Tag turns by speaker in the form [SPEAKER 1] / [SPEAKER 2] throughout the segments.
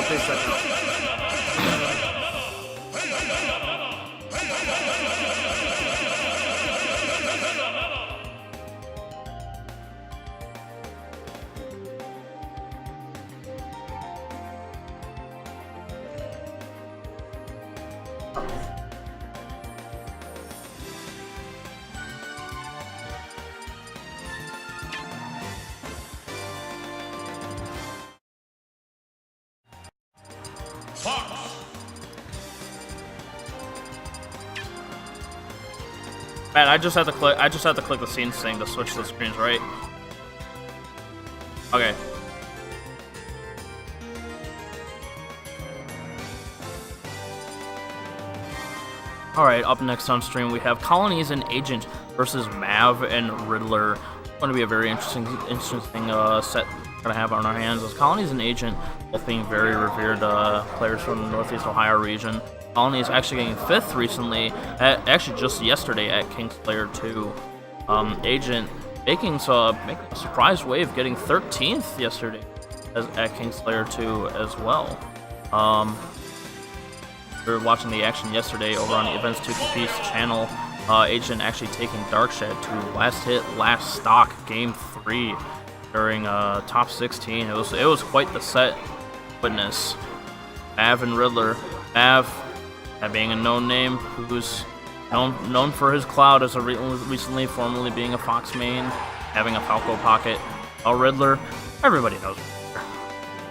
[SPEAKER 1] base that count.
[SPEAKER 2] Man, I just have to click the scenes thing to switch the screens, right? Okay. Alright, up next on stream we have Colonies and Agent versus Mav and RiDLR. It's going to be a very interesting set we're going to have on our hands. As Colonies and Agent, both being very revered players from the Northeast Ohio region. Colonies actually getting 5th recently, actually just yesterday at Kingslayer 2. Agent making a surprise wave, getting 13th yesterday at Kingslayer 2 as well. We were watching the action yesterday over on the Events 2K's channel. Agent actually taking Darkshed to last hit, last stock, game 3 during top 16. It was quite the set witness. Mav and RiDLR. Mav, being a known name, who's known for his cloud as recently formerly being a Fox main, having a Falco pocket. RiDLR, everybody knows.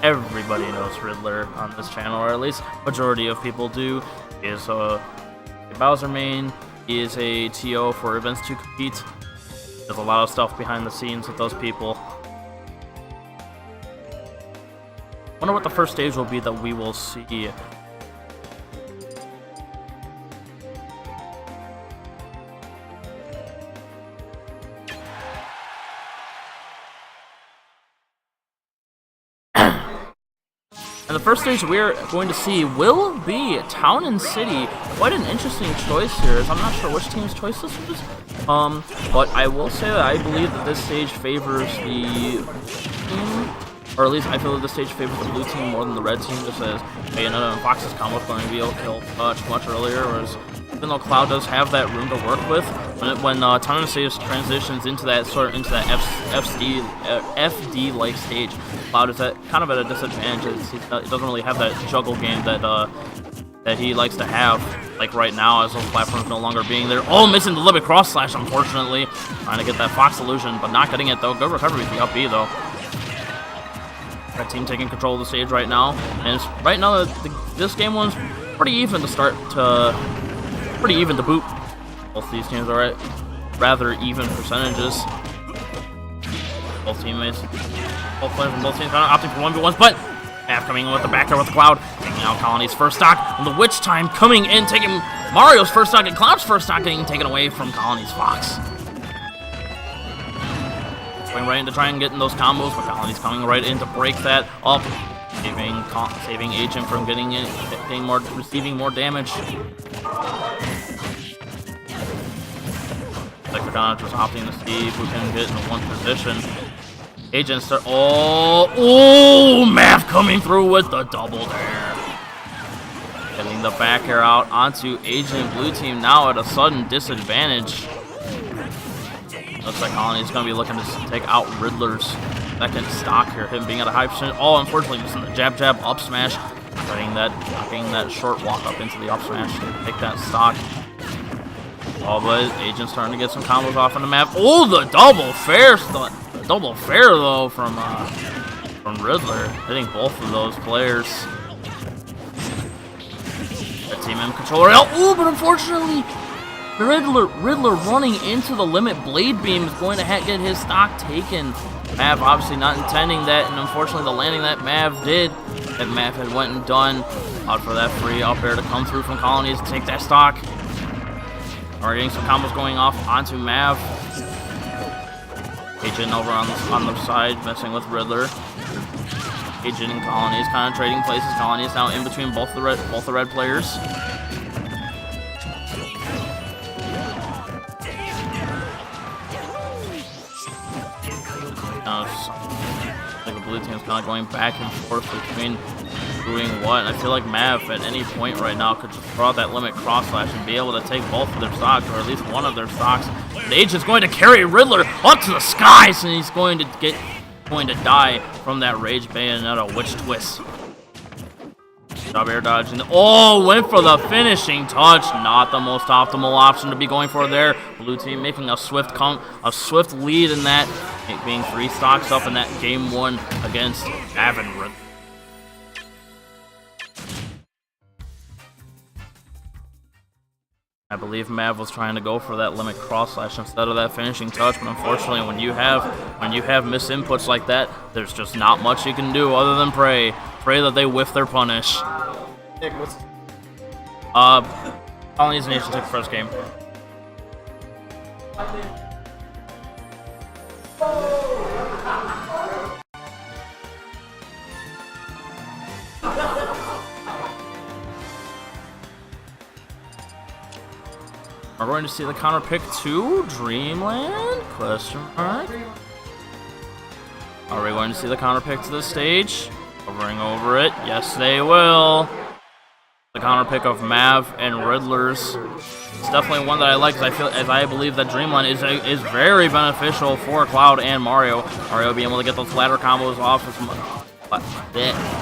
[SPEAKER 2] Everybody knows RiDLR on this channel, or at least majority of people do. He is a Bowser main. He is a TO for Events to Compete. There's a lot of stuff behind the scenes with those people. Wonder what the first stage will be that we will see. And the first stage we're going to see will be Town and City. Quite an interesting choice here, as I'm not sure which team's choice this was. But I will say that I believe that this stage favors the team, or at least I feel that this stage favors the blue team more than the red team, just as Bayonetta and Fox's combo is going to be able to kill much earlier, whereas even though Cloud does have that room to work with, when Town and City transitions into that FD-like stage, Cloud is kind of at a disadvantage. He doesn't really have that juggle game that he likes to have, like right now, as those platforms no longer being there. Oh, missing the limit cross slash, unfortunately. Trying to get that Fox illusion, but not getting it though. Good recovery with the up B though. Red team taking control of the stage right now, and right now this game one's pretty even to start to. Pretty even to boot. Both these teams are at rather even percentages. Both teammates, both players from both teams are opting for 1v1s, but Mav coming in with the back air with the Cloud, taking out Colony's first stock, and the Witch Time coming in, taking Mario's first stock and Cloud's first stock getting taken away from Colony's Fox. Going right in to try and get in those combos, but Colony's coming right in to break that up, saving Agent from receiving more damage. Battlegrounds just opting to see who can get in one position. Agent start. Oh, Mav coming through with the double there. Getting the back air out onto Agent. Blue team now at a sudden disadvantage. Looks like Colony's going to be looking to take out RiDLR's second stock here. Him being at a high percent. Oh, unfortunately missing the jab up smash. Knocking that short walk up into the up smash to take that stock. Oh, but Agent's starting to get some combos off on the map. Oh, the double fair though from RiDLR, hitting both of those players. That team in control right now. Oh, but unfortunately, RiDLR running into the limit blade beam is going to get his stock taken. Mav obviously not intending that, and unfortunately the landing that Mav did, that Mav had went and done, out for that free up air to come through from Colonies to take that stock. Already getting some combos going off onto Mav. Agent over on the side, messing with RiDLR. Agent and Colonies kind of trading places. Colonies now in between both the red players. blue team's kind of going back and forth between doing what. And I feel like Mav at any point right now could just throw out that limit cross slash and be able to take both of their stocks, or at least one of their stocks. The Agent's going to carry Riddler up to the skies, and he's going to die from that Rage Bayonetta Witch Twist. Job air dodge, and oh, went for the finishing touch. Not the most optimal option to be going for there. Blue team making a swift lead in that, it being 3 stocks up in that game 1 against Avon. I believe Mav was trying to go for that limit cross slash instead of that finishing touch, but unfortunately, when you have misinputs like that, there's just not much you can do other than pray that they whiff their punish.
[SPEAKER 1] Nick, what's
[SPEAKER 2] Colinies Nation took the first game. We're going to see the counter pick to Dreamland? Question mark. Are we going to see the counter pick to the stage? Hovering over it. Yes, they will. The counter pick of Mav and Riddlers. It's definitely one that I like, as I believe that Dreamland is very beneficial for Cloud and Mario. Mario being able to get those ladder combos off.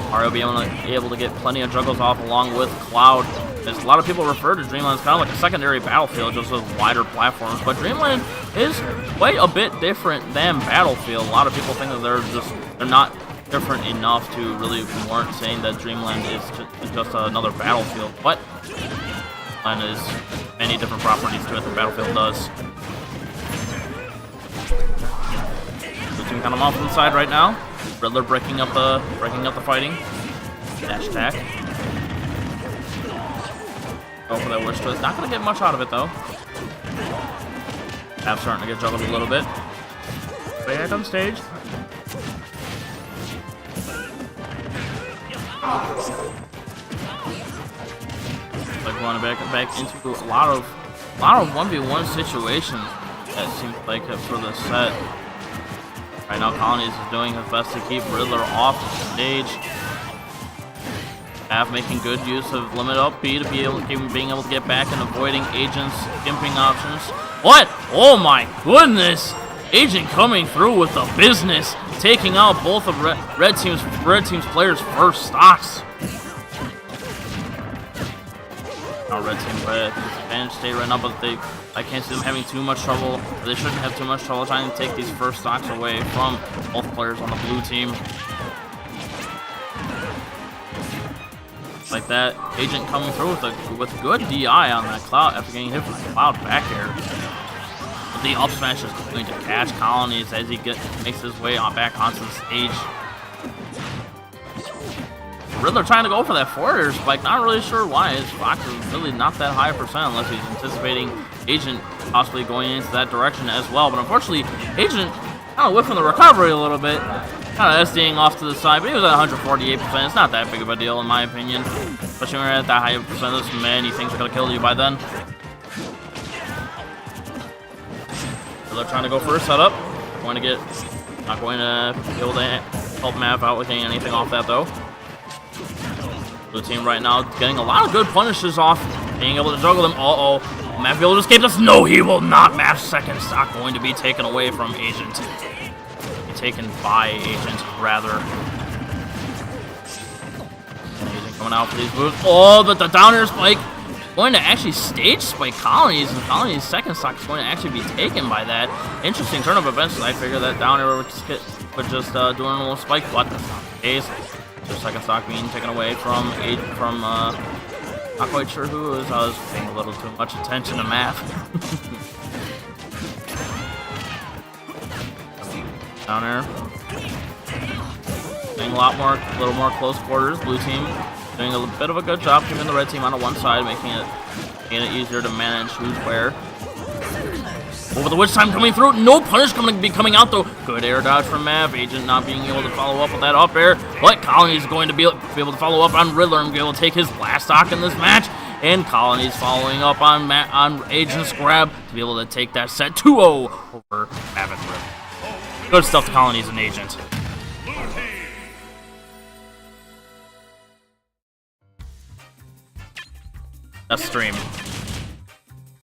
[SPEAKER 2] Mario being able to get plenty of juggles off along with Cloud. As a lot of people refer to Dreamland as kind of like a secondary Battlefield, just with wider platforms. But Dreamland is quite a bit different than Battlefield. A lot of people think that they're not different enough to really warrant saying that Dreamland is just another Battlefield. But Dreamland is many different properties to it than Battlefield does. The team kind of off to the side right now. Riddler breaking up the fighting. Dash attack. Go for that Witch Twist. Not going to get much out of it, though. Mav starting to get juggled a little bit. Back on stage. Like going back into a lot of 1v1 situations. That seems like it for the set. Right now, Colinies is doing his best to keep Riddler off the stage. Mav making good use of limit up B to being able to get back and avoiding Agent's skimping options. What? Oh my goodness! Agent coming through with the business, taking out both of Red Team's players' first stocks. Now Red Team advantage state right now, but I can't see them having too much trouble. They shouldn't have too much trouble trying to take these first stocks away from both players on the blue team. Like that, Agent coming through with good DI on that Cloud after getting hit from the Cloud back air. But the up smash is going to catch Colinies as he makes his way back onto the stage. Riddler trying to go for that forward air spike, not really sure why. His Fox is really not that high percent unless he's anticipating Agent possibly going into that direction as well. But unfortunately, Agent kind of whiffing the recovery a little bit. Kind of SDing off to the side, but he was at 148%. It's not that big of a deal in my opinion. Especially when you're at that high of percent, there's many things are going to kill you by then. Riddler trying to go for a setup. Not going to be able to help Mav out with getting anything off that though. Blue team right now getting a lot of good punishes off, being able to juggle them. Uh-oh. Mav be able to escape this? No, he will not. Mav's second stock going to be taken away from Agent. Taken by Agent, rather. Agent coming out for these moves. Oh, but the down air spike going to actually stage spike Colinies, and Colinies' second stock is going to actually be taken by that. Interesting turn of events. I figured that down air would just do a little spike, but that's not the case. Just second stock being taken away from not quite sure who it was. I was paying a little too much attention to math. Down air. Doing a little more close quarters. Blue team doing a bit of a good job keeping the red team on the one side, making it easier to manage who's where. Over the Witch Time coming through. No punish coming out though. Good air dodge from Mav. Agent not being able to follow up with that up air. But Colinies is going to be able to follow up on Riddler and be able to take his last stock in this match. And Colinies following up on Agent's grab to be able to take that set 2-0 over Mav and Riddler. Good stuff to Colinies and Agent. That's stream.